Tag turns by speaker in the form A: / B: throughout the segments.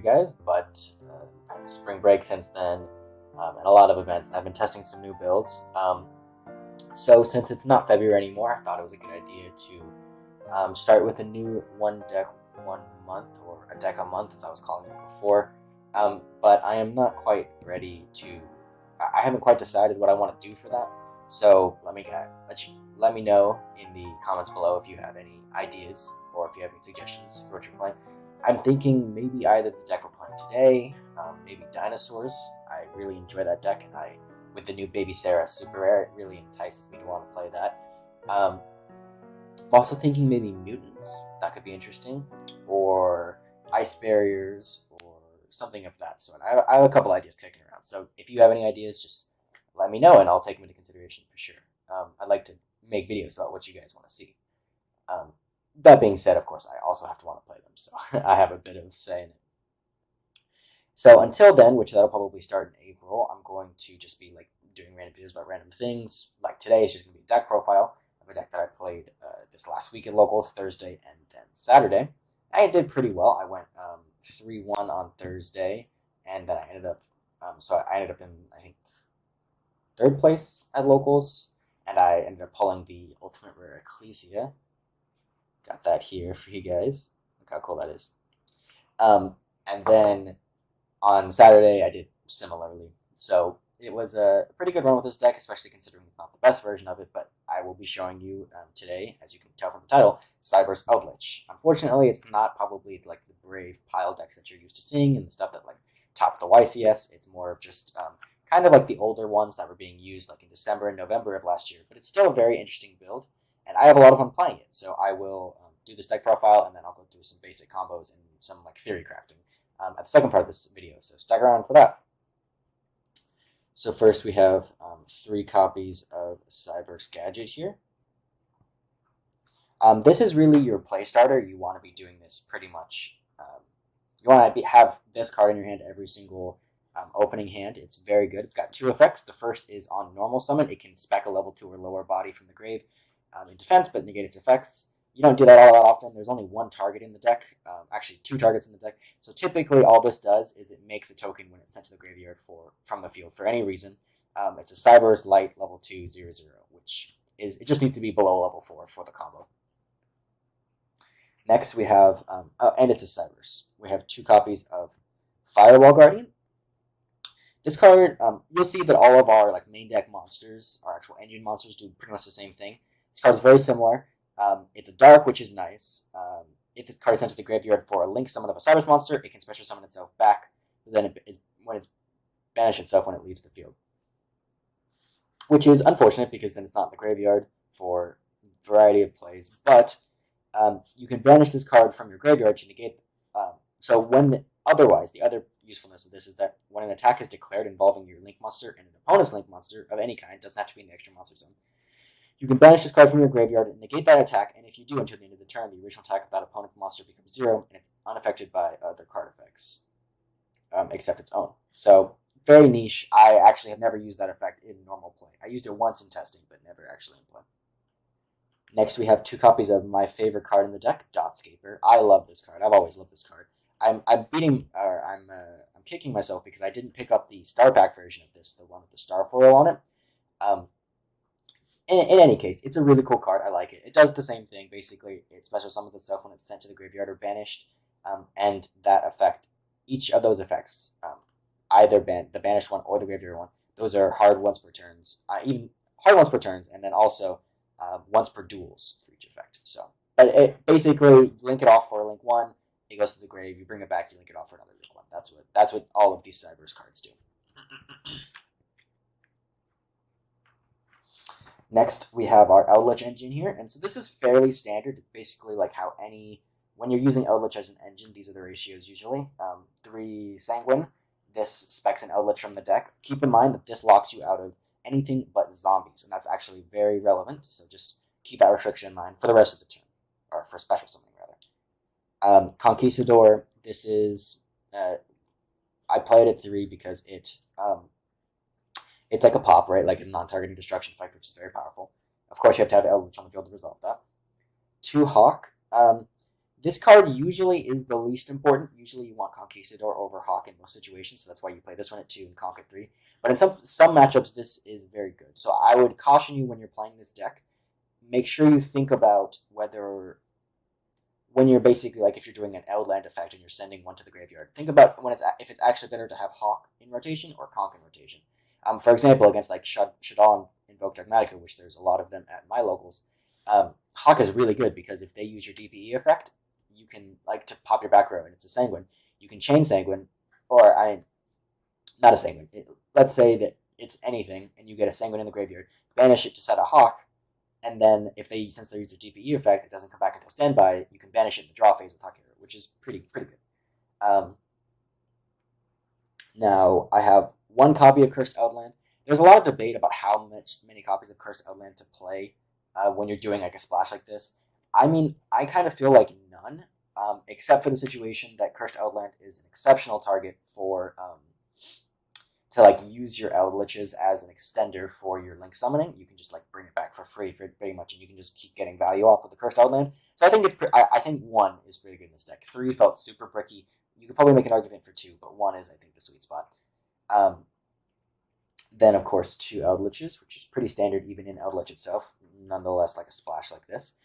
A: you guys, but spring break since then, and a lot of events. And I've been testing some new builds. So since it's not February anymore, I thought it was a good idea to start with a new one deck 1 month, or a deck a month as I was calling it before. But I am not quite ready to. I haven't quite decided what I want to do for that. So let me know in the comments below if you have any ideas or if you have any suggestions for what you're playing. I'm thinking maybe either the deck we're playing today, maybe Dinosaurs. I really enjoy that deck, and with the new Baby Sarah Super Rare, it really entices me to want to play that. I'm also thinking maybe Mutants. That could be interesting, or Ice Barriers, or something of that sort. I have a couple ideas kicking around, so if you have any ideas, just let me know, and I'll take them into consideration for sure. I'd like to make videos about what you guys want to see. That being said, of course, I also have to want to play them, so I have a bit of say in it. So until then, which that'll probably start in April, I'm going to just be like doing random videos about random things. Like today, it's just going to be a deck profile of a deck that I played this last week at locals, Thursday and then Saturday. I did pretty well. I went 3-1 on Thursday, and then I ended up in, I think, 3rd place at locals, and I ended up pulling the Ultimate Rare Ecclesia. Got that here for you guys. Look how cool that is. And then on Saturday, I did similarly. So it was a pretty good run with this deck, especially considering it's not the best version of it, but I will be showing you today, as you can tell from the title, Cyberse Eldlich. Unfortunately, it's not probably like the brave pile decks that you're used to seeing and the stuff that like top the YCS. It's more of just kind of like the older ones that were being used like in December and November of last year, but it's still a very interesting build, and I have a lot of fun playing it. So I will do this deck profile, and then I'll go through some basic combos and some like theory crafting at the second part of this video, so stick around for that. So first we have 3 copies of Cyberse Gadget here. This is really your play starter. You want to be doing this pretty much. You want to have this card in your hand every single opening hand. It's very good. It's got 2 effects. The first is on normal summon. It can spec a level 2 or lower body from the grave in defense, but negate its effects. You don't do that all that often. There's only 1 target in the deck, actually 2 targets in the deck. So typically all this does is it makes a token when it's sent to the graveyard from the field for any reason. It's a Cyberse Light level 2/0/0, which is, it just needs to be below level 4 for the combo. Next we have, and it's a Cyberse. We have 2 copies of Firewall Guardian. This card, you'll see that all of our like main deck monsters, our actual engine monsters, do pretty much the same thing. This card is very similar. It's a dark, which is nice. If this card is sent to the graveyard for a link summon of a Cyberse monster, it can special summon itself back. But then when it's banished itself when it leaves the field, which is unfortunate because then it's not in the graveyard for a variety of plays. But you can banish this card from your graveyard to negate. So otherwise, the other usefulness of this is that when an attack is declared involving your link monster and an opponent's link monster of any kind, doesn't have to be in the extra monster zone, you can banish this card from your graveyard and negate that attack, and if you do until the end of the turn, the original attack of that opponent's monster becomes 0, and it's unaffected by other card effects, except its own. So, very niche. I actually have never used that effect in normal play. I used it once in testing, but never actually in play. Next, we have 2 copies of my favorite card in the deck, Dotscaper. I love this card. I've always loved this card. I'm kicking myself because I didn't pick up the Star Pack version of this, the one with the star foil on it. In any case, it's a really cool card. I like it. It does the same thing, basically. It special summons itself when it's sent to the graveyard or banished, and that effect, each of those effects, either the banished one or the graveyard one, those are hard once per turns, even hard once per turns, and then also once per duels for each effect. So, but it basically, link it off for link 1, it goes to the grave, you bring it back, you link it off for another link 1. That's what all of these Cyberse cards do. Next, we have our Eldlich engine here, and so this is fairly standard. It's basically like how when you're using Eldlich as an engine, these are the ratios usually. 3 Sanguine, this specs an Eldlich from the deck. Keep in mind that this locks you out of anything but zombies, and that's actually very relevant, so just keep that restriction in mind for the rest of the turn, or for special summoning rather. Conquistador, this is, I played at 3 because it's like a pop, right? Like a non-targeting destruction effect, which is very powerful. Of course, you have to have Eldlich on the field to resolve that. 2 Hawk. This card usually is the least important. Usually you want Conquistador over Hawk in most situations, so that's why you play this one at 2 and Conk at 3. But in some matchups, this is very good. So I would caution you when you're playing this deck, make sure you think about whether, when you're basically, like if you're doing an Outland effect and you're sending one to the graveyard, think about if it's actually better to have Hawk in rotation or Conk in rotation. For example, against like Shadal and Invoke Dogmatica, which there's a lot of them at my locals, Hawk is really good because if they use your DPE effect, you can, like, to pop your back row and it's a Sanguine, you can chain Sanguine, or not a Sanguine. Let's say that it's anything and you get a Sanguine in the graveyard, banish it to set a Hawk, and then since they use their DPE effect, it doesn't come back until standby, you can banish it in the draw phase with Hawk Hero, which is pretty good. Now, I have one copy of Cursed Outland. There's a lot of debate about how many copies of Cursed Outland to play when you're doing like a splash like this. I mean, I kind of feel like none, except for the situation that Cursed Outland is an exceptional target for to like use your Eldliches as an extender for your Link summoning. You can just like bring it back for free pretty much, and you can just keep getting value off of the Cursed Outland. So I think I think 1 is really good in this deck. 3 felt super bricky. You could probably make an argument for 2, but 1 is, I think, the sweet spot. Then, of course, 2 Eldliches, which is pretty standard even in Eldlich itself. Nonetheless, like a splash like this.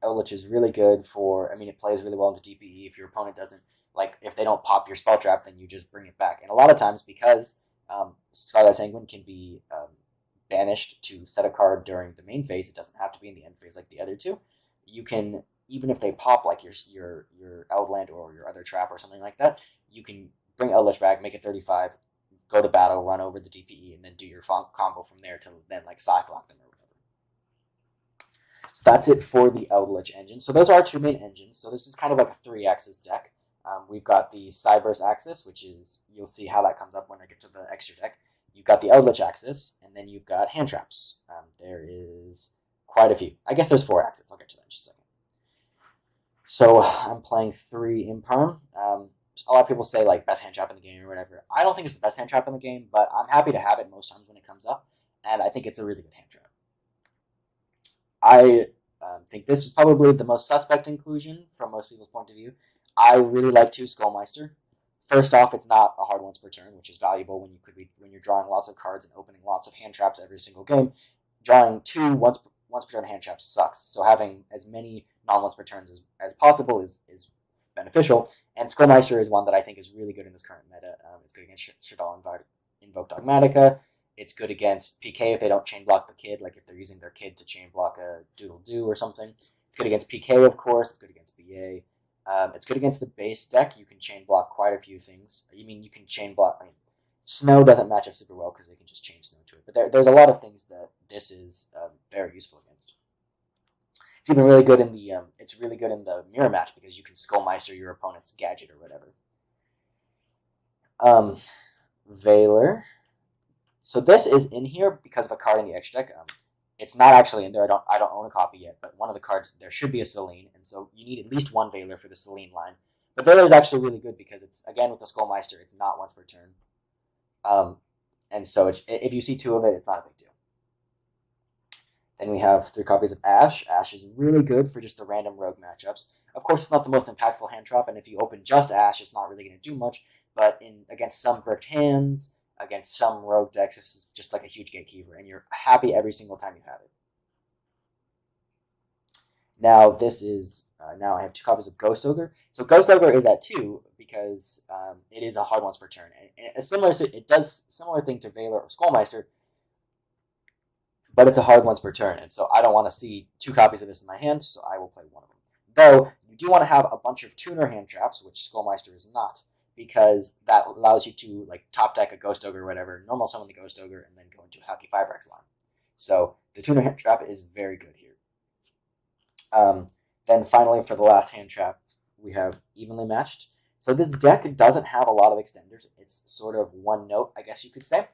A: Eldlich is really good for, I mean, it plays really well into DPE. If your opponent doesn't, like, if they don't pop your spell trap, then you just bring it back. And a lot of times, because Skylight Sanguine can be banished to set a card during the main phase, it doesn't have to be in the end phase like the other 2. You can, even if they pop like your Outland or your other trap or something like that, you can bring Eldlich back, make it 35, go to battle, run over the DPE, and then do your combo from there to then like Scythe lock them or whatever. So that's it for the Eldlich engine. So those are our 2 main engines. So this is kind of like a 3-axis deck. We've got the Cyberse axis, which is, you'll see how that comes up when I get to the extra deck. You've got the Eldlich axis, and then you've got hand traps. There is quite a few. I guess there's 4 axes. I'll get to that in just a second. So I'm playing 3 Imperm. A lot of people say like best hand trap in the game or whatever. I don't think it's the best hand trap in the game, but I'm happy to have it most times when it comes up, and I think it's a really good hand trap. I think this is probably the most suspect inclusion from most people's point of view. I really like 2 Skullmeister. First off, it's not a hard once per turn, which is valuable when you're drawing lots of cards and opening lots of hand traps every single game. Drawing 2 once per turn hand traps sucks, so having as many non-once per turns as possible is beneficial. And Skullmeister is one that I think is really good in this current meta. It's good against Shadal and Invoke Dogmatica. It's good against PK if they don't chain block the kid, like if they're using their kid to chain block a Doodle-Doo or something. It's good against PK, of course. It's good against BA. It's good against the base deck. You can chain block quite a few things. You can chain block. I mean, Snow doesn't match up super well because they can just chain Snow to it. But there's a lot of things that this is very useful against. It's even really good in the mirror match because you can Skullmeister your opponent's Gadget or whatever. Veiler. So this is in here because of a card in the extra deck. It's not actually in there. I don't own a copy yet, but one of the cards there should be a Selene, and so you need at least 1 Veiler for the Selene line. But Veiler is actually really good because it's, again, with the Skullmeister, it's not once per turn. And so if you see 2 of it, it's not a big deal. Then we have 3 copies of Ash. Ash is really good for just the random rogue matchups. Of course, it's not the most impactful hand trap, and if you open just Ash, it's not really going to do much. But against some bricked hands, against some rogue decks, this is just like a huge gatekeeper, and you're happy every single time you have it. Now this is now I have 2 copies of Ghost Ogre. So Ghost Ogre is at 2 because it is a hard once per turn, and it does similar thing to Veiler or Skullmeister, but it's a hard once per turn, and so I don't want to see 2 copies of this in my hand, so I will play 1 of them. Though you do want to have a bunch of tuner hand traps, which Skullmeister is not, because that allows you to like top deck a Ghost Ogre or whatever, normal summon the Ghost Ogre, and then go into a Haki Fibrax line. So the tuner hand trap is very good here. Then finally, for the last hand trap, we have Evenly Matched. So this deck doesn't have a lot of extenders. It's sort of one note, I guess you could say.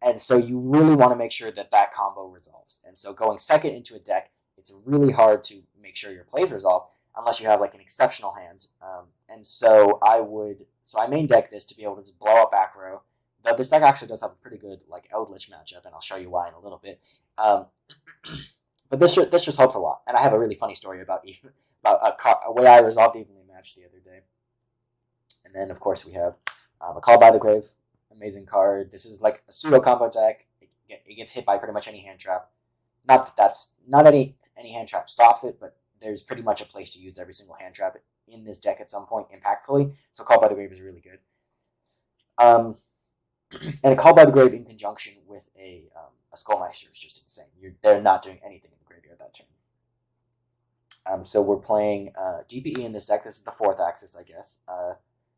A: And so you really want to make sure that that combo resolves. And so going second into a deck, it's really hard to make sure your plays resolve unless you have like an exceptional hand. And so I main deck this to be able to just blow up back row. Though this deck actually does have a pretty good like Eldlich matchup, and I'll show you why in a little bit. But this just helps a lot. And I have a really funny story about about a way I resolved evenly matched the other day. And then, of course, we have a Call by the Grave, amazing card. This is like a pseudo combo deck. It gets hit by pretty much any hand trap. Not any hand trap stops it, but there's pretty much a place to use every single hand trap in this deck at some point impactfully. So Call by the Grave is really good. And a Call by the Grave in conjunction with a Skullmeister is just insane. They're not doing anything in the graveyard that turn. So we're playing DPE in this deck. This is the fourth axis, I guess.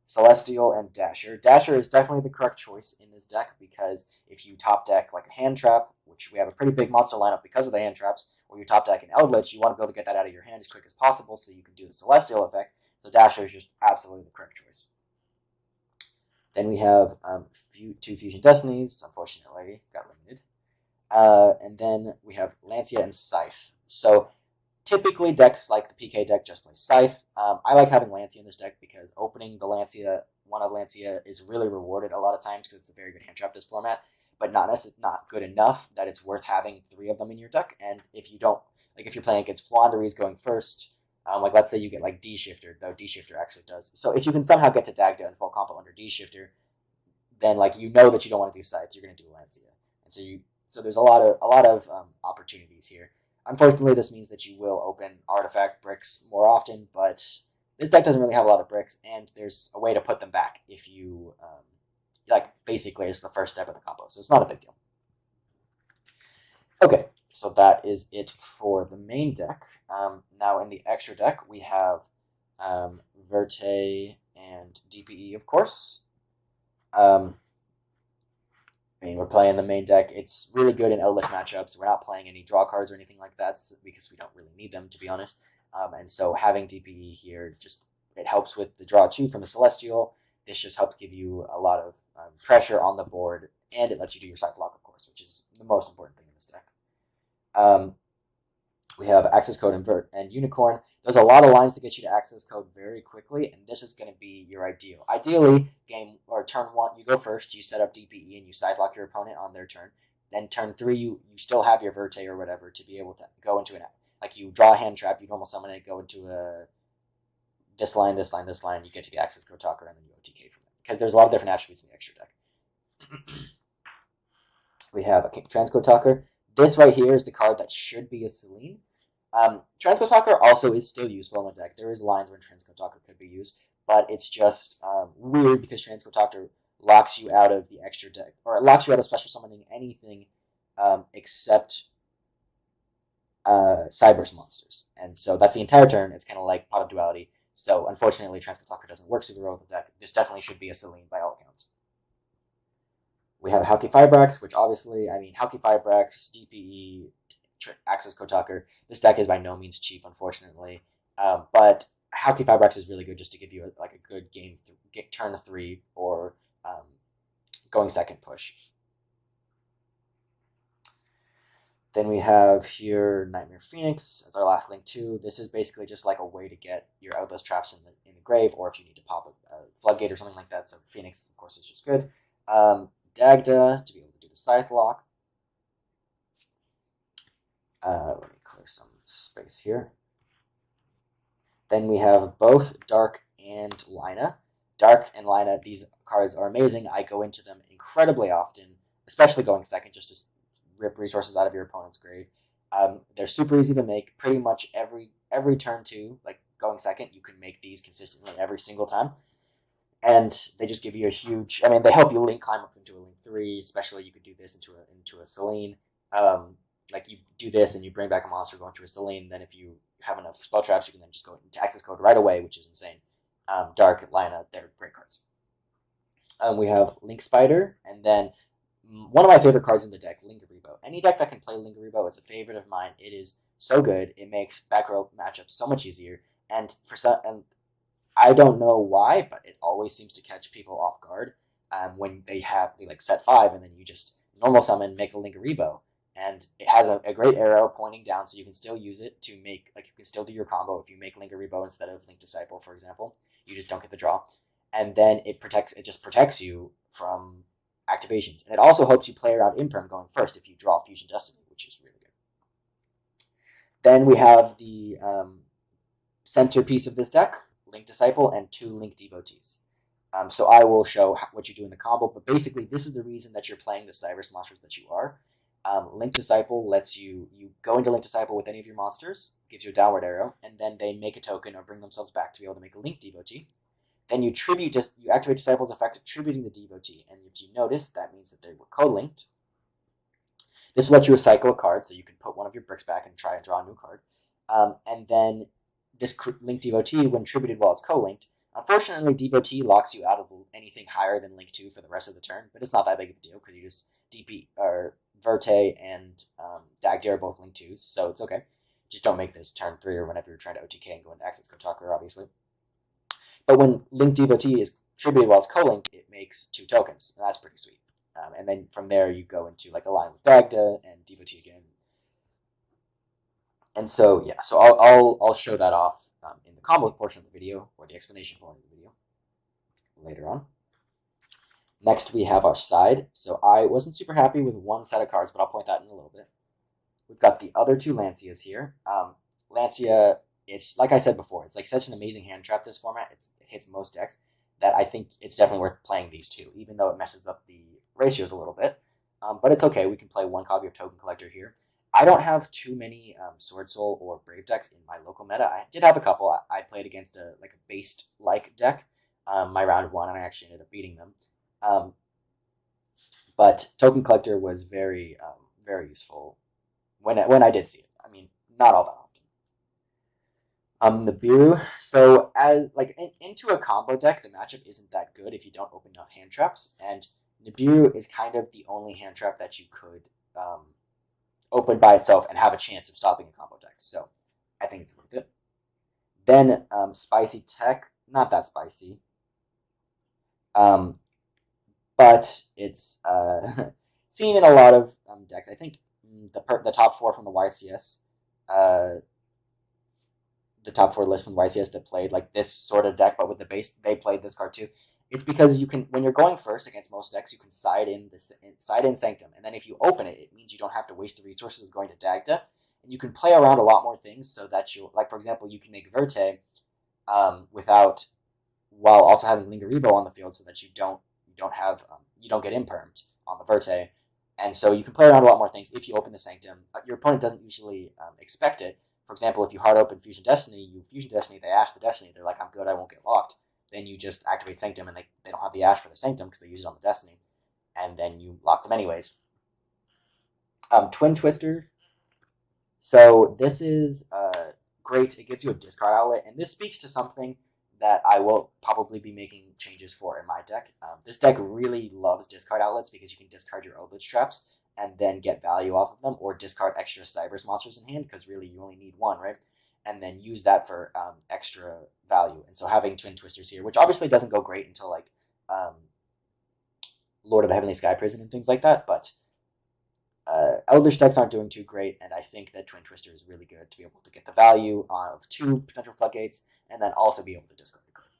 A: Celestial and Dasher. Dasher is definitely the correct choice in this deck because if you top deck like a hand trap, which we have a pretty big monster lineup because of the hand traps, or you top deck an Eldlich, you want to be able to get that out of your hand as quick as possible so you can do the Celestial effect. So Dasher is just absolutely the correct choice. Then we have two Fusion Destinies, unfortunately, got limited. And then we have Lancia and Scythe. So typically, decks like the PK deck just play Scythe. I like having Lancia in this deck because opening the Lancia, one of Lancia, is really rewarded a lot of times because it's a very good hand trap this format, but not good enough that it's worth having 3 of them in your deck. And if you don't, like if you're playing against Flaunderies going first, like let's say you get like D-Shifter, though D-Shifter actually does. So if you can somehow get to Dagda and full combo under D-Shifter, then like you know that you don't want to do Scythe, you're going to do Lancia. And so there's a lot of opportunities here. Unfortunately, this means that you will open artifact bricks more often, but this deck doesn't really have a lot of bricks, and there's a way to put them back if you, basically it's the first step of the combo, so it's not a big deal. Okay, so that is it for the main deck. Now in the extra deck, we have Verte and DPE, of course. We're playing the main deck. It's really good in Eldlich matchups. We're not playing any draw cards or anything like that because we don't really need them, to be honest. And so having DPE here, it helps with the draw 2 from a Celestial. This just helps give you a lot of pressure on the board, and it lets you do your Scythe Lock, of course, which is the most important thing in this deck. We have Access Code Invert and Unicorn. There's a lot of lines to get you to Access Code very quickly, and this is going to be your ideal. Ideally, turn 1, you go first, you set up DPE, and you Scythe Lock your opponent on their turn. Then turn 3, you still have your Verte or whatever to be able to go into like you draw a hand trap, you normal summon it, go into this line, you get to the Access Code Talker, and then you OTK from it. Because there's a lot of different attributes in the extra deck. We have a Transcode Talker. This right here is the card that should be a Selene. Transcode Talker also is still useful in the deck. There is lines when Transcode Talker could be used, but it's just weird because Transcode Talker locks you out of the extra deck, or it locks you out of special summoning anything except Cyberse monsters. And so that's the entire turn. It's kind of like Pot of Duality. So unfortunately, Transcode Talker doesn't work super well with the deck. This definitely should be a Selene by all accounts. We have Halki Fibrax, which obviously, Halki Fibrax, DPE, Access Code Talker. This deck is by no means cheap, unfortunately. But Halki Fibrax is really good just to give you a good game, turn 3 or going second push. Then we have here Nightmare Phoenix as our last link too. This is basically just like a way to get your Outlast traps in the grave, or if you need to pop a Floodgate or something like that. So Phoenix, of course, is just good. Dagda to be able to do the Scythe Lock. Let me clear some space here. Then we have both Dark and Lina. Dark and Lina, these cards are amazing. I go into them incredibly often, especially going second, just to rip resources out of your opponent's grave. They're super easy to make. Pretty much every turn 2, like going second, you can make these consistently every single time. And they just give you a huge, they help you climb up into a link 3, especially you could do this into a Selene. Like you do this and you bring back a monster, go into a Selene, then if you have enough spell traps, you can then just go into Access Code right away, which is insane. Dark, Lina, they're great cards. We have Link Spider, and then one of my favorite cards in the deck, Lingaribo. Any deck that can play Lingaribo is a favorite of mine. It is so good. It makes back row matchups so much easier, and I don't know why, but it always seems to catch people off guard when they set 5, and then you just normal summon, make a Lingaribo. And it has a great arrow pointing down, so you can still use it to make, you can still do your combo if you make Lingaribo instead of Link Disciple, for example. You just don't get the draw. And then it just protects you from activations. And it also helps you play around Imperm going first if you draw Fusion Destiny, which is really good. Then we have the centerpiece of this deck, Link Disciple, and 2 Link Devotees. So I will show what you do in the combo, but basically this is the reason that you're playing the Cyberse monsters that you are. Link Disciple lets you go into Link Disciple with any of your monsters, gives you a downward arrow, and then they make a token or bring themselves back to be able to make a Link Devotee. Then you activate Disciple's effect, attributing the Devotee, and if you notice, that means that they were co-linked. This will let you recycle a card, so you can put one of your bricks back and try and draw a new card. And then this Link Devotee, when attributed while it's co-linked, unfortunately, Devotee locks you out of anything higher than Link 2 for the rest of the turn, but it's not that big of a deal because you just DP or Verte and Dagdir are both Link 2s, so it's okay. Just don't make this turn 3 or whenever you're trying to OTK and go into Access Kotaku, obviously. But when Link Devotee is attributed while it's co-linked, it makes 2 tokens, and that's pretty sweet. And then from there, you go into like a line with Dagda and Devotee again. And so, yeah, so I'll show that off in the combo portion of the video, or the explanation portion of the video, later on. Next, we have our side. So I wasn't super happy with one set of cards, but I'll point that in a little bit. We've got the other 2 Lancias here. Lancia, it's like I said before, it's like such an amazing hand trap, this format. It hits most decks that I think it's definitely worth playing these 2, even though it messes up the ratios a little bit. But it's okay. We can play 1 copy of Token Collector here. I don't have too many Sword Soul or Brave decks in my local meta. I did have a couple. I played against a based-like deck my round 1, and I actually ended up beating them. But Token Collector was very, very useful when I did see it. I mean, not all that often. Nibiru. So as into a combo deck, the matchup isn't that good if you don't open enough hand traps, and Nibiru is kind of the only hand trap that you could open by itself and have a chance of stopping a combo deck. So I think it's worth it. Then Spicy Tech, not that spicy. But it's seen in a lot of decks. I think the top 4 from the YCS, the top 4 list from the YCS that played like this sort of deck, but with the base, they played this card too. It's because you can, when you're going first against most decks, you can side in Sanctum, and then if you open it, it means you don't have to waste the resources of going to Dagda, and you can play around a lot more things so that you, like for example, you can make Verte while also having Lingaribo on the field, so that you don't get impermed on the Verte, and so you can play around a lot more things if you open the Sanctum. Your opponent doesn't usually expect it. For example, if you hard open Fusion Destiny, they ask the Destiny, they're like, I'm good, I won't get locked. Then you just activate Sanctum, and they don't have the Ash for the Sanctum because they use it on the Destiny, and then you lock them anyways. Twin Twister. So this is great. It gives you a discard outlet, and this speaks to something that I will probably be making changes for in my deck. This deck really loves discard outlets because you can discard your Eldlich traps and then get value off of them, or discard extra Cyberse monsters in hand, because really you only need 1, right? And then use that for extra value. And so having Twin Twisters here, which obviously doesn't go great until like Lord of the Heavenly Sky Prison and things like that, but Eldritch decks aren't doing too great, and I think that Twin Twister is really good to be able to get the value of 2 potential floodgates, and then also be able to discard a card.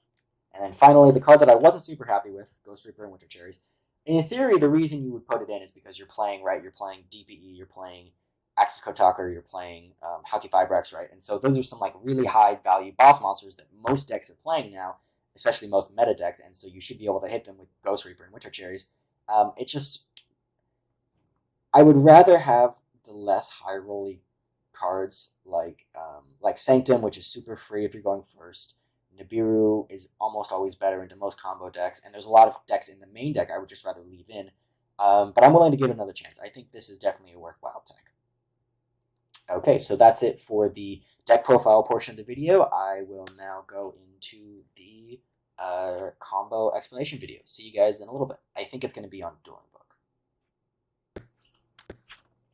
A: And then finally, the card that I wasn't super happy with, Ghost Reaper and Winter Cherries. In theory, the reason you would put it in is because you're playing, right? You're playing DPE, you're playing Axis Kotaku, you're playing Haki Fibrex, right? And so those are some like really high value boss monsters that most decks are playing now, especially most meta decks, and so you should be able to hit them with Ghost Reaper and Winter Cherries. It's just, I would rather have the less high rolly cards like Sanctum, which is super free if you're going first. Nibiru is almost always better into most combo decks, and there's a lot of decks in the main deck I would just rather leave in. But I'm willing to give it another chance. I think this is definitely a worthwhile deck. Okay, so that's it for the deck profile portion of the video. I will now go into the combo explanation video. See you guys in a little bit. I think it's going to be on Dueling Book.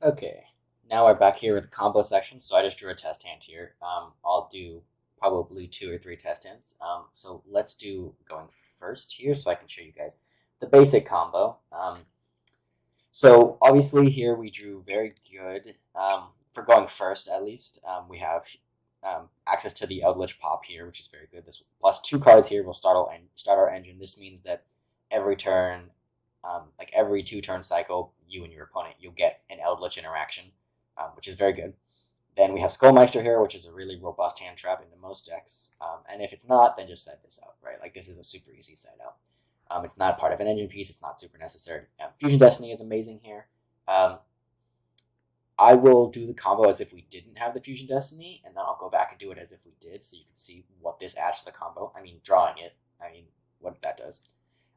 A: Okay, now we're back here with the combo section, so I just drew a test hand here. I'll do probably 2 or 3 test hands. So let's do going first here so I can show you guys the basic combo. So obviously here we drew very good. For going first, at least, we have access to the Eldlich Pop here, which is very good. This plus 2 cards here will start our engine. This means that every turn, like every 2-turn cycle, you and your opponent, you'll get an Eldlich interaction, which is very good. Then we have Skullmeister here, which is a really robust hand trap into most decks. And if it's not, then just set this out, right? Like this is a super easy set out. It's not part of an engine piece. It's not super necessary. Fusion Destiny is amazing here. I will do the combo as if we didn't have the Fusion Destiny, and then I'll go back and do it as if we did, so you can see what this adds to the combo. I mean, drawing it. I mean, what that does.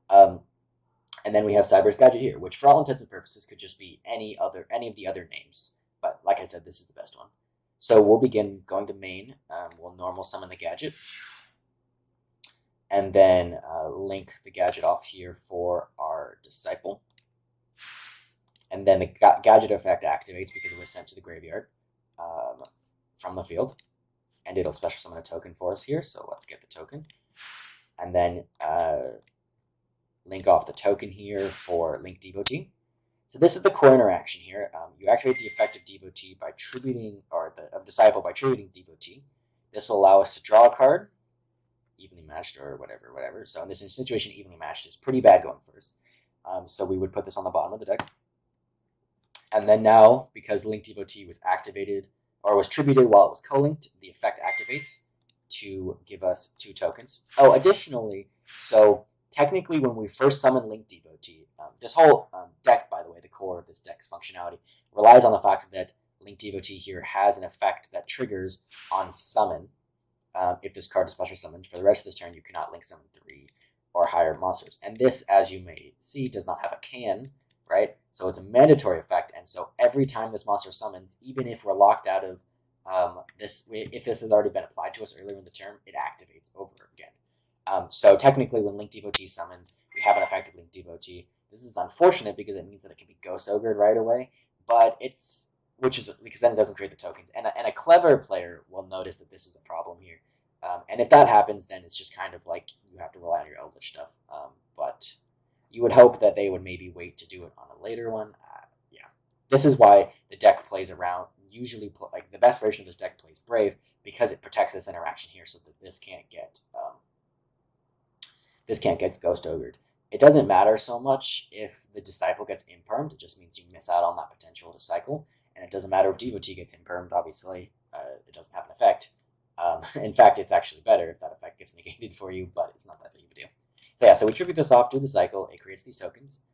A: And then we have Cyberse Gadget here, which for all intents and purposes could just be any of the other names. But like I said, this is the best one. So we'll begin going to main. We'll normal summon the Gadget. And then link the Gadget off here for our Disciple. And then the Gadget effect activates because it was sent to the graveyard from the field. And it'll special summon a token for us here, so let's get the token. And then link off the token here for Link Devotee. So this is the core interaction here. You activate the effect of Devotee by tributing, or of Disciple by tributing Devotee. This will allow us to draw a card, evenly matched or whatever. So in this situation, evenly matched is pretty bad going first. So we would put this on the bottom of the deck. And then now, because Link Devotee was activated, or was tributed while it was co-linked, the effect activates to give us 2 tokens. Oh, additionally, so technically when we first summon Link Devotee, this whole deck, by the way, the core of this deck's functionality, relies on the fact that Link Devotee here has an effect that triggers on summon. If this card is special summoned, for the rest of this turn, you cannot link summon 3 or higher monsters. And this, as you may see, does not have a can, right? So it's a mandatory effect, and so every time this monster summons, even if we're locked out of this, if this has already been applied to us earlier in the turn, it activates over again. So technically, when Link Devotee summons, we have an effect of Link Devotee. This is unfortunate because it means that it can be Ghost Ogred right away, but which is because then it doesn't create the tokens. And a clever player will notice that this is a problem here. And if that happens, then it's just kind of like you have to rely on your Eldlich stuff. But you would hope that they would maybe wait to do it on a later one. Yeah, this is why the deck plays around. Usually, like the best version of this deck plays Brave because it protects this interaction here, so that this can't get Ghost Ogred. It doesn't matter so much if the Disciple gets impermed. It just means you miss out on that potential to cycle. And it doesn't matter if Devotee gets impermed, obviously. It doesn't have an effect. In fact, it's actually better if that effect gets negated for you, but it's not that big of a deal. So yeah, so we tribute this off, do the cycle. It creates these tokens.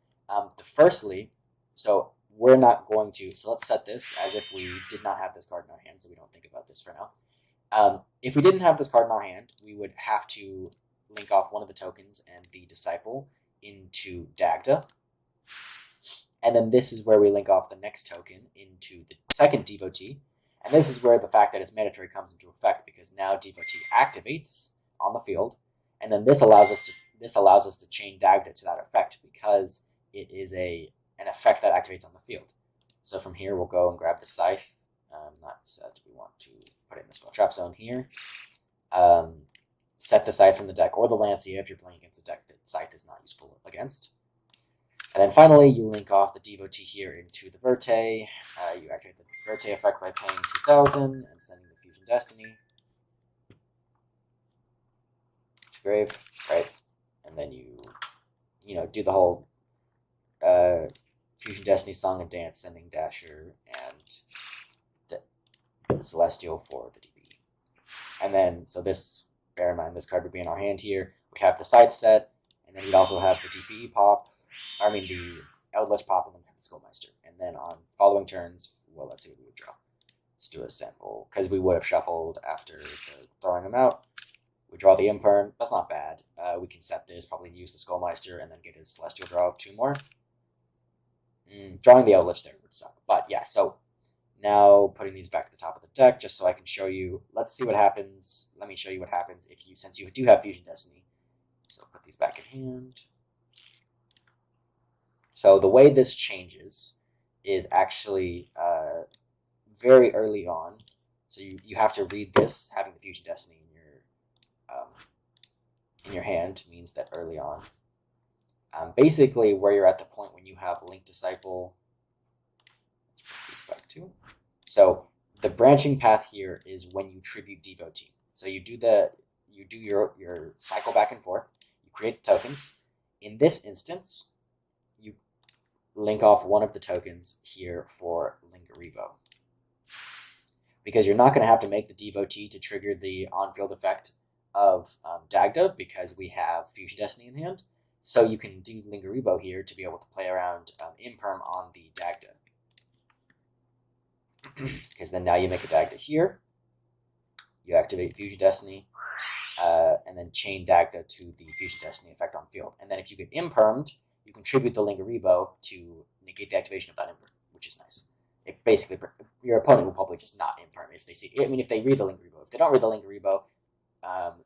A: So we're not going to... So let's set this as if we did not have this card in our hand, so we don't think about this for now. If we didn't have this card in our hand, we would have to link off one of the tokens and the Disciple into Dagda. And then this is where we link off the next token into the second Devotee. And this is where the fact that it's mandatory comes into effect, because now Devotee activates on the field, and then this allows us to chain Dagda to that effect because it is an effect that activates on the field. So from here we'll go and grab the Scythe. Not set. We want to put it in the spell trap zone here. Set the Scythe from the deck, or the Lancia if you're playing against a deck that Scythe is not useful against. And then finally, you link off the Devotee here into the Verte. You activate the Verte effect by paying 2,000 and sending the Fusion Destiny to grave, right? And then you do the whole Fusion Destiny Song and Dance, sending Dasher and Celestial for the DP. And then, so this, bear in mind, this card would be in our hand here. We have the Scythe set, and then we'd also have the DPE pop. The Eldlich pop, and then the Skullmeister. And then on following turns, well, let's see what we would draw. Let's do a sample, because we would have shuffled after throwing them out. We draw the Imperm. That's not bad. We can set this, probably use the Skullmeister, and then get his Celestial draw 2 more. Drawing the Eldlich there would suck. But yeah, so now putting these back to the top of the deck, just so I can show you. Let's see what happens. Let me show you what happens since you do have Fusion Destiny. So put these back in hand. So the way this changes is actually very early on. So you have to read this. Having the Fusion Destiny in your hand means that early on. Basically, where you're at the point when you have Link Disciple. Back to. So the branching path here is when you tribute Devotee. So you do your cycle back and forth. You create the tokens. In this instance, you link off one of the tokens here for Link Revo. because you're not going to have to make the devotee to trigger the on-field effect of Dagda, because we have Fusion Destiny in hand. So you can do Lingaribo here to be able to play around Imperm on the Dagda. Because then now you make a Dagda here, you activate Fusion Destiny, and then chain Dagda to the Fusion Destiny effect on field. And then if you get Impermed, you contribute the Lingaribo to negate the activation of that Imperm, which is nice. It basically, your opponent will probably just not Imperm if they see. I mean, if they read the Lingaribo. If they don't read the Lingaribo,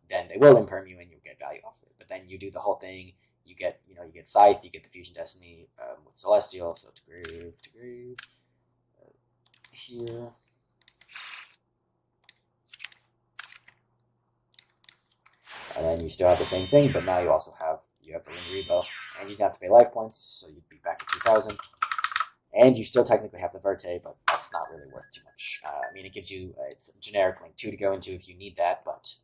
A: then they will Imperm you and you'll get value off of it. But then you do the whole thing. You get, you get Scythe, you get the Fusion Destiny with Celestial. So to grave, here. And then you still have the same thing, but now you also have the Lingaribo, and you don't have to pay life points, so you'd be back at 2,000. And you still technically have the Verte, but that's not really worth too much. I mean, it gives you it's a generic link 2 to go into if you need that, but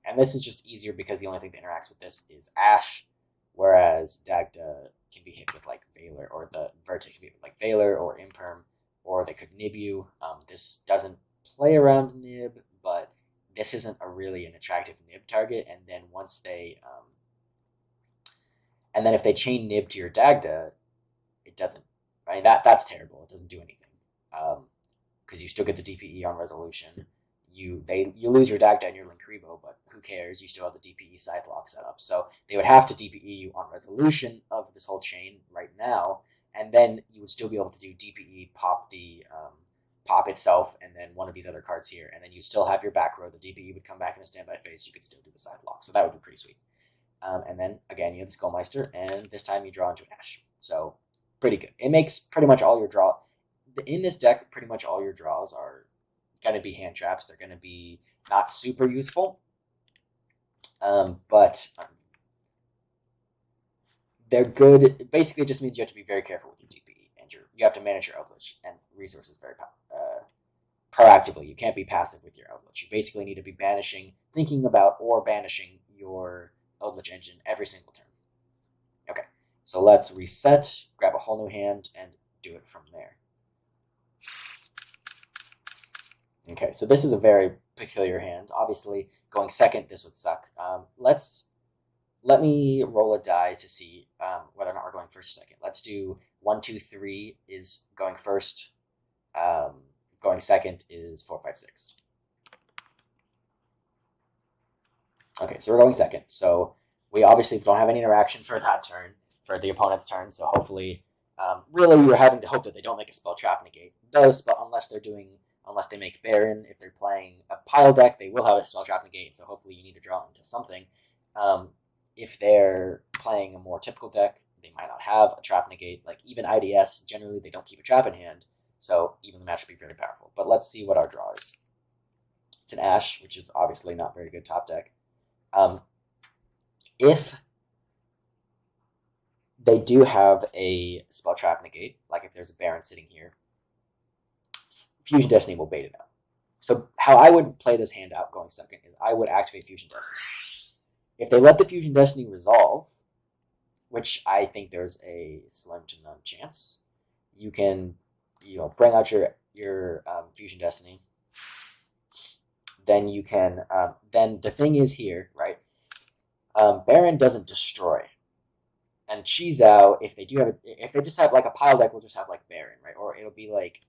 A: and this is just easier because the only thing that interacts with this is Ash, whereas Dagda can be hit with like Valor, or the Verte can be hit with like Valor or Imperm, or they could nib you. This doesn't play around nib, but this isn't really an attractive nib target, and then once they, and then if they chain nib to your Dagda, it doesn't. I mean, that's terrible. It doesn't do anything, because you still get the DPE on resolution. You lose your Dagda and your Lingaribo, but who cares? You still have the DPE Scythe Lock set up, so they would have to DPE you on resolution of this whole chain right now, and then you would still be able to do DPE pop the pop itself, and then one of these other cards here, and then you still have your back row. The DPE would come back in a standby phase. You could still do the Scythe Lock, so that would be pretty sweet. And then again, you have the Skullmeister, and this time you draw into an Ash. So pretty good. It makes pretty much all your draw in this deck. Pretty much all your draws are going to be hand traps. They're going to be not super useful, but they're good. Basically, it just means you have to be very careful with your DPE, and you have to manage your Eldlich and resources very proactively. You can't be passive with your Eldlich. You basically need to be thinking about or banishing your Eldlich engine every single turn. Okay, so let's reset, grab a whole new hand, and do it from there. Okay, so this is a very peculiar hand. Obviously, going second, this would suck. Let me roll a die to see whether or not we're going first or second. Let's do 1, 2, 3 is going first. Going second is 4, 5, 6. Okay, so we're going second. So we obviously don't have any interaction for that turn, for the opponent's turn. So hopefully, really, you're having to hope that they don't make a spell trap negate those. But unless they make Baron, if they're playing a pile deck, they will have a spell trap negate. So hopefully, you need to draw into something. If they're playing a more typical deck, they might not have a trap negate. Like even IDS, generally they don't keep a trap in hand. So even the match would be very powerful. But let's see what our draw is. It's an Ash, which is obviously not very good top deck. If they do have a spell trap negate, like if there's a Baron sitting here, Fusion Destiny will bait it out. So how I would play this hand out going second is I would activate Fusion Destiny. If they let the Fusion Destiny resolve, which I think there's a slim to none chance, you can bring out your Fusion Destiny. Then you can then the thing is here, right? Baron doesn't destroy, and Chizao, if they just have like a pile deck, will just have like Baron, right? Or it'll be like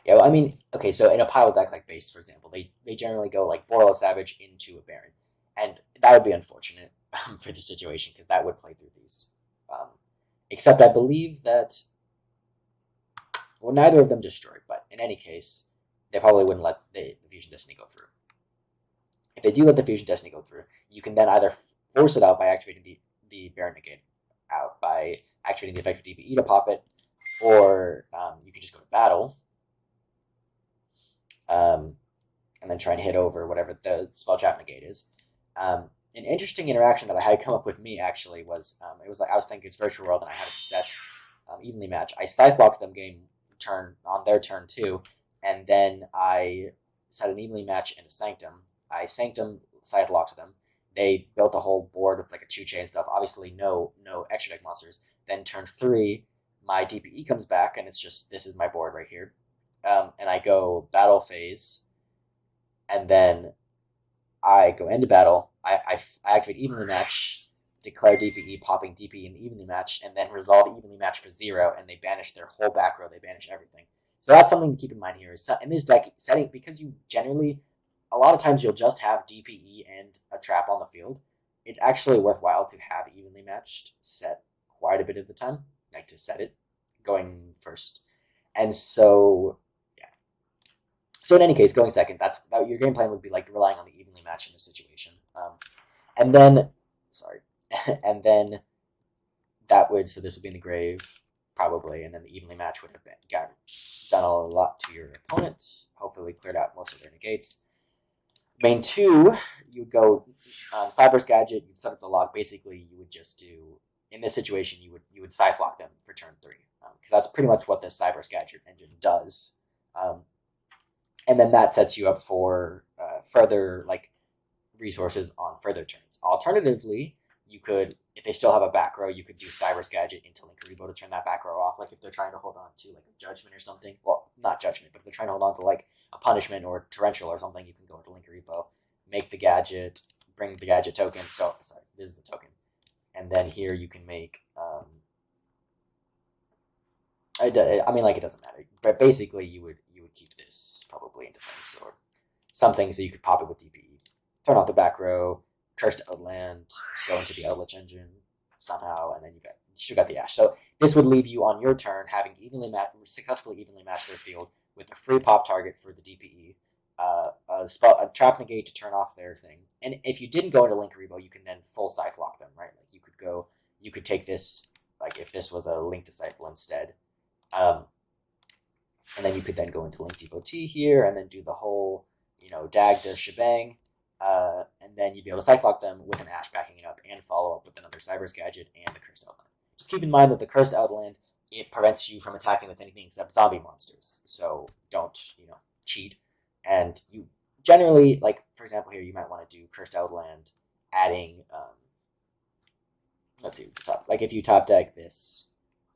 A: yeah, well, I mean, okay, so in a pile deck like base, for example, they generally go like Borlo Savage into a Baron, and that would be unfortunate for the situation because that would play through these. Except I believe that, well, neither of them destroyed, but in any case, they probably wouldn't let the Fusion Destiny go through. If they do let the Fusion Destiny go through, you can then either force it out by activating the Baron negate out, by activating the effective DPE to pop it, or you can just go to battle, and then try and hit over whatever the spell trap negate is. An interesting interaction that I had come up with me actually was, it was like I was playing against Virtual World and I had a set evenly match. I Scythe Locked them on their turn too, and then I set an evenly match into Sanctum. I Sanctum, Scythe Locked them. They built a whole board with like a Chuche and stuff. Obviously no extra deck monsters. Then turn 3, my DPE comes back, and it's just, this is my board right here. And I go battle phase, and then I go into battle. I activate evenly match, declare DPE, popping DPE in the evenly match, and then resolve evenly match for 0, and they banish their whole back row. They banish everything. So that's something to keep in mind here. Is in this deck setting, because you generally, a lot of times you'll just have DPE and a trap on the field. It's actually worthwhile to have evenly matched set quite a bit of the time, like to set it going first. And so, yeah. So in any case, going second, your game plan would be like relying on the evenly match in this situation. And then, sorry, and then that would, so this would be in the grave, probably, and then the evenly match would have done a lot to your opponent, hopefully cleared out most of their negates. Main 2, you would go Cyberse Gadget, you'd set up the lock. Basically, you would just do, in this situation, you would scythe lock them for turn 3, because that's pretty much what this Cyberse Gadget engine does. And then that sets you up for further like resources on further turns. Alternatively, you could, if they still have a back row, you could do Cyberse Gadget into Linkaribo to turn that back row off. Like if they're trying to hold on to like a Judgment or something. Well, not Judgment, but if they're trying to hold on to like a Punishment or Torrential or something, you can go into Linkaribo, make the Gadget, bring the Gadget token. So, sorry, this is the token. And then here you can make, I mean, like, it doesn't matter. But basically, you would keep this probably in defense or something, so you could pop it with DPE. Turn off the back row, Cursed Outland, go into the Eldlich engine somehow, and then you still got the Ash. So this would leave you on your turn having successfully evenly matched their field with a free pop target for the DPE, a trap negate to turn off their thing. And if you didn't go into Linkaribo, you can then full scythe lock them, right? Like you could take this, like if this was a Link Disciple instead, and then you could then go into Link Devotee here, and then do the whole, Dagda shebang, and then you'd be able to scythe lock them with an Ash backing it up, and follow up with another Cyberse Gadget and the Cursed Outland. Just keep in mind that the Cursed Outland, it prevents you from attacking with anything except zombie monsters, so don't, cheat. And you generally, like, for example here, you might want to do Cursed Outland, adding, let's see, like if you top deck this,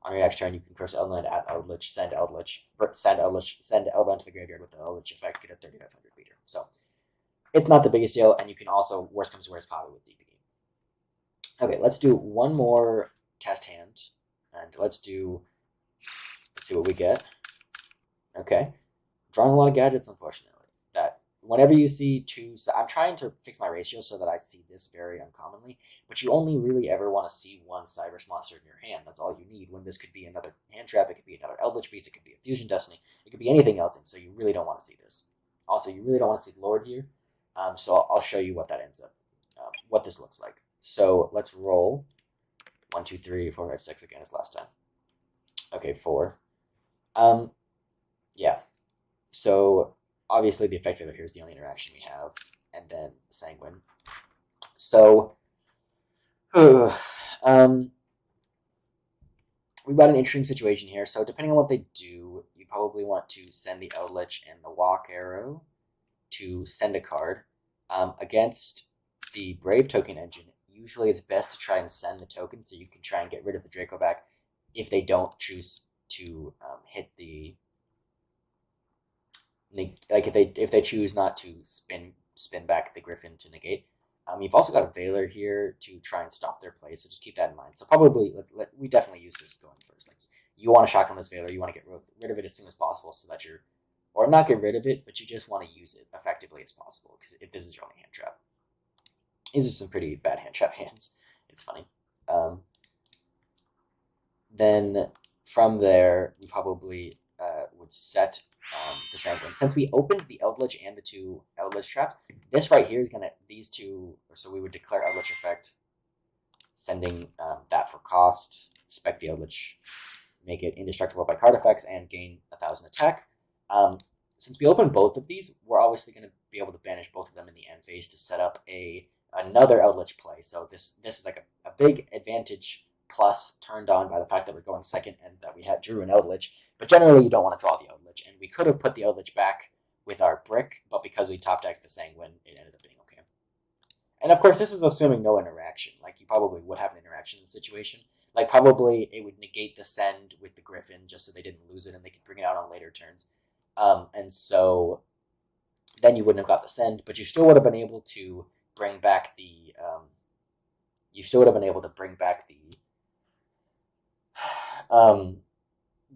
A: on your next turn, you can Cursed Outland, add Eldlich, send Outland to the graveyard with the Eldlich effect, get a 3500 meter. So it's not the biggest deal, and you can also, worst comes to worst, pop it with DPE. Okay, let's do one more test hand, and let's see what we get. Okay, drawing a lot of gadgets, unfortunately. That whenever you see two, I'm trying to fix my ratio so that I see this very uncommonly, but you only really ever want to see one Cyberse monster in your hand. That's all you need, when this could be another hand trap, it could be another Eldlich Beast, it could be a Fusion Destiny, it could be anything else, and so you really don't want to see this. Also, you really don't want to see Lord here, so I'll show you what that ends up, what this looks like. So let's roll 1, 2, 3, 4, 5, 6 again as last time. Okay, 4. Yeah. So obviously the effect here is the only interaction we have, and then Sanguine. So, we've got an interesting situation here. So depending on what they do, you probably want to send the Eldlich and the Walk Arrow to send a card. Against the Brave token engine, usually it's best to try and send the token so you can try and get rid of the Draco back if they don't choose to hit the, like if they choose not to spin back the Griffin to negate. You've also got a Veiler here to try and stop their play, so just keep that in mind. So probably we definitely use this going first. Like, you want to shotgun this Veiler, you want to get rid of it as soon as possible, so that you're, or not get rid of it, but you just want to use it effectively as possible, because if this is your only hand trap. These are some pretty bad hand trap hands. It's funny. Then from there, we probably would set the Sanguine. Since we opened the Eldlich and the 2 Eldlich traps, this right here is going to, these two, so we would declare Eldlich effect, sending that for cost, spec the Eldlich, make it indestructible by card effects, and gain 1000 attack. Since we opened both of these, we're obviously going to be able to banish both of them in the end phase to set up another Eldlich play. So this is like a big advantage, plus turned on by the fact that we're going second and that we drew an Eldlich. But generally, you don't want to draw the Eldlich, and we could have put the Eldlich back with our brick, but because we top decked the Sanguine, it ended up being okay. And of course, this is assuming no interaction. Like, you probably would have an interaction in the situation, Like, probably it would negate the send with the Griffin just so they didn't lose it and they could bring it out on later turns. And so then you wouldn't have got the send, but you still would have been able to bring back the um,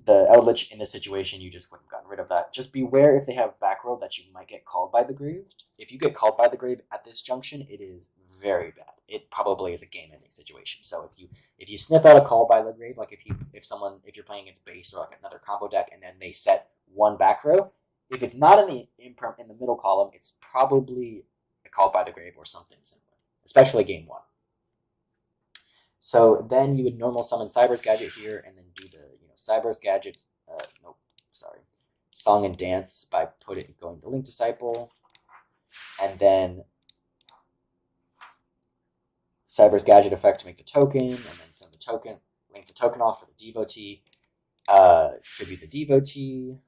A: the Eldlich in this situation. You just wouldn't have gotten rid of that. Just beware if they have back row that you might get called by the grave. If you get called by the grave at this junction, it is very bad. It probably is a game-ending situation. So if you snip out a call by the grave, like if you're playing against base or like another combo deck, and then they set one back row, if it's not in the middle column, it's probably a call by the grave or something similar, especially game one. So then you would normal summon Cyberse Gadget here, and then do the Cyberse Gadget. Song and Dance by going to Link Disciple, and then Cyberse Gadget effect to make the token, and then send the token, link the token off for the Devotee, tribute the Devotee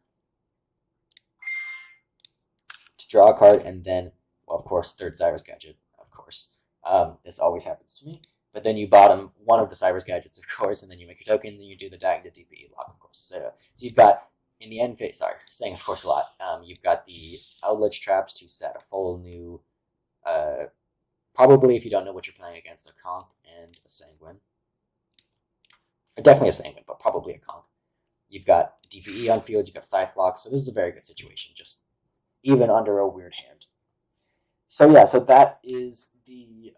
A: to draw a card, and then, well, of course, third Cyberse Gadget, of course. This always happens to me. But then you bottom one of the Cyberse Gadgets, of course, and then you make a token, and then you do the DPE lock, of course. So you've got, in the end phase, sorry, saying of course a lot, you've got the Eldlich traps to set a full new, probably if you don't know what you're playing against, a Conch and a Sanguine. Definitely a Sanguine, but probably a Conch. You've got DPE on field, you've got Scythe Lock, so this is a very good situation, just even under a weird hand. So yeah, so that is the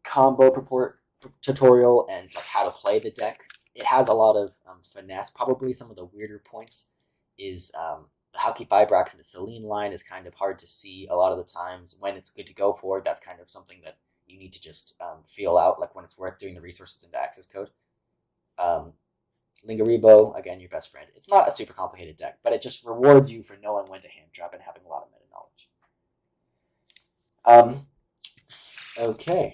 A: combo purport tutorial and like how to play the deck. It has a lot of finesse. Probably some of the weirder points is the Hauki Fibrax and the Selene line is kind of hard to see a lot of the times when it's good to go for. That's kind of something that you need to just feel out, like when it's worth doing the resources into access code. Lingaribo, again, your best friend. It's not a super complicated deck, but it just rewards you for knowing when to hand trap and having a lot of meta knowledge. Okay.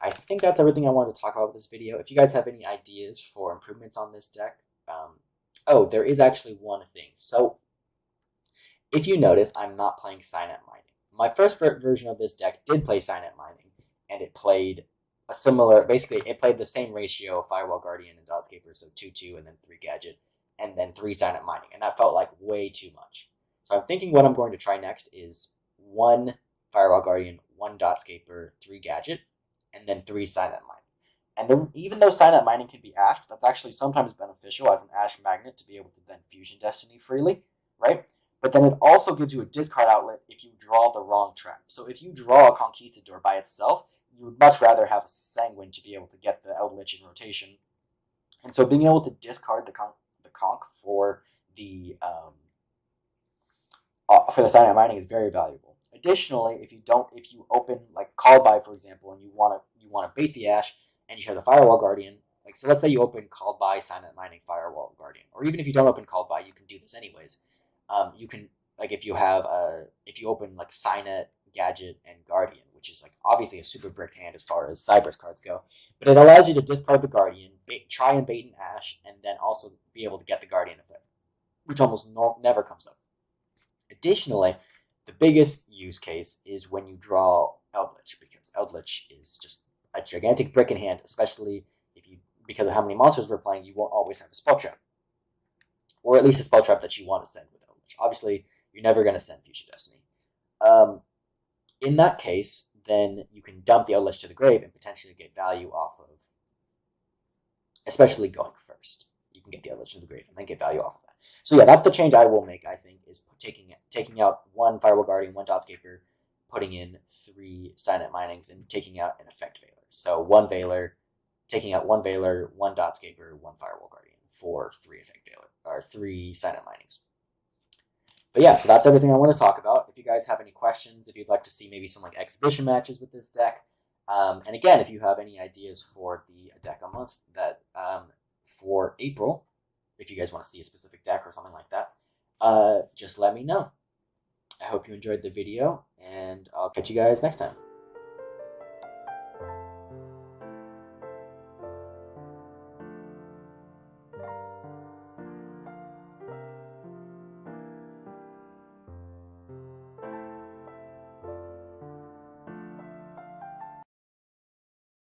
A: I think that's everything I wanted to talk about with this video. If you guys have any ideas for improvements on this deck, oh, there is actually one thing. So, if you notice, I'm not playing Signet Mining. My first version of this deck did play Signet Mining, and it played a similar, basically, it played the same ratio of Firewall Guardian and Dotscaper, so 2-2 and then 3 Gadget, and then 3 Signet Mining, and that felt like way too much. So I'm thinking what I'm going to try next is 1 Firewall Guardian, 1 Dotscaper, 3 Gadget, and then 3 Signet Mining. And even though Signet Mining can be ashed, that's actually sometimes beneficial as an ash magnet to be able to then Fusion Destiny freely, right? But then it also gives you a discard outlet if you draw the wrong trap. So if you draw a Conquistador by itself, you would much rather have a Sanguine to be able to get the Eldlich in rotation. And so being able to discard the Conch for the Signet Mining is very valuable. Additionally, if you open like Call By, for example, and you want to bait the Ash, and you have the Firewall Guardian, like so, let's say you open Call By, Signet Mining, Firewall Guardian, or even if you don't open Call By, you can do this anyways. You can like if you open like Signet, Gadget, and Guardian, which is like obviously a super bricked hand as far as Cyberse cards go, but it allows you to discard the Guardian, try and bait an Ash, and then also be able to get the Guardian effect, which almost never comes up. Additionally, the biggest use case is when you draw Eldlich, because Eldlich is just a gigantic brick in hand, especially because of how many monsters we're playing, you won't always have a spell trap. Or at least a spell trap that you want to send with Eldlich. Obviously, you're never going to send Fusion Destiny. In that case, then you can dump the Eldlich to the grave and potentially get value off of, especially going first. You can get the Eldlich to the grave and then get value off of that. So yeah, that's the change I will make, I think, is taking out 1 Firewall Guardian, 1 Dotscaper, putting in 3 Signet Minings, and taking out an Effect Veiler. So 1 Veiler, taking out 1 Veiler, 1 Dotscaper, 1 Firewall Guardian for 3 Effect Veiler, or 3 Signet Minings. But yeah, so that's everything I want to talk about. If you guys have any questions, if you'd like to see maybe some like exhibition matches with this deck, and again, if you have any ideas for the deck a month that for April, if you guys want to see a specific deck or something like that, just let me know. I hope you enjoyed the video, and I'll catch you guys next time.